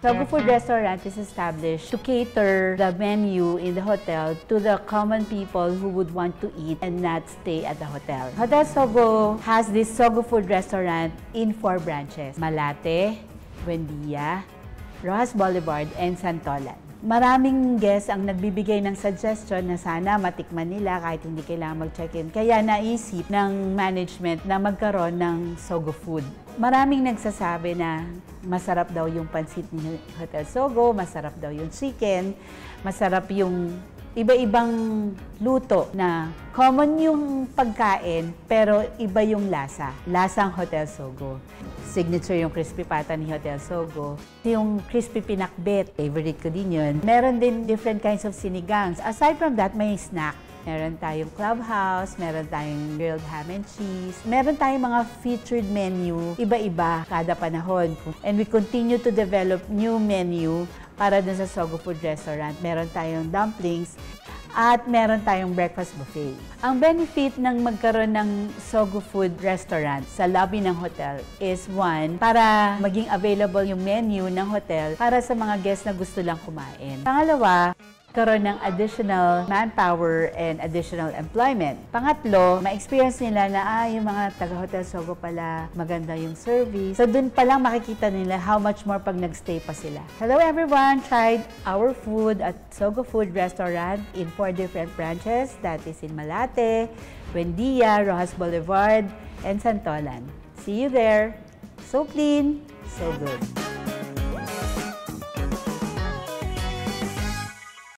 Sogo Food Restaurant is established to cater the menu in the hotel to the common people who would want to eat and not stay at the hotel. Hotel Sogo has this Sogo Food Restaurant in 4 branches: Malate, Buendia, Roxas Boulevard, and Santolan. Maraming guests ang nagbibigay ng suggestion na sana matikman nila kahit hindi kailangan mag-check-in. Kaya naisip ng management na magkaroon ng Sogo Food. Maraming nagsasabi na masarap daw yung pansit ni Hotel Sogo, masarap daw yung chicken, masarap yung iba-ibang luto na common yung pagkain pero iba yung lasa. Lasang Hotel Sogo. Signature yung crispy pata ni Hotel Sogo. Yung crispy pinakbet, favorite ko din yun. Meron din different kinds of sinigangs. Aside from that, may snack. Meron tayong clubhouse, meron tayong grilled ham and cheese, meron tayong mga featured menu, iba-iba kada panahon. And we continue to develop new menu para dun sa Sogo Food Restaurant. Meron tayong dumplings at meron tayong breakfast buffet. Ang benefit ng magkaroon ng Sogo Food Restaurant sa lobby ng hotel is one, para maging available yung menu ng hotel para sa mga guests na gusto lang kumain. Pangalawa, karoon ng additional manpower and additional employment. Pangatlo, ma-experience nila na yung mga taga-Hotel Sogo pala, maganda yung service. So dun pa lang makikita nila how much more pag nag-stay pa sila. Hello everyone! Tried our food at Sogo Food Restaurant in 4 different branches. That is in Malate, Buendia, Roxas Boulevard, and Santolan. See you there! So clean, so good!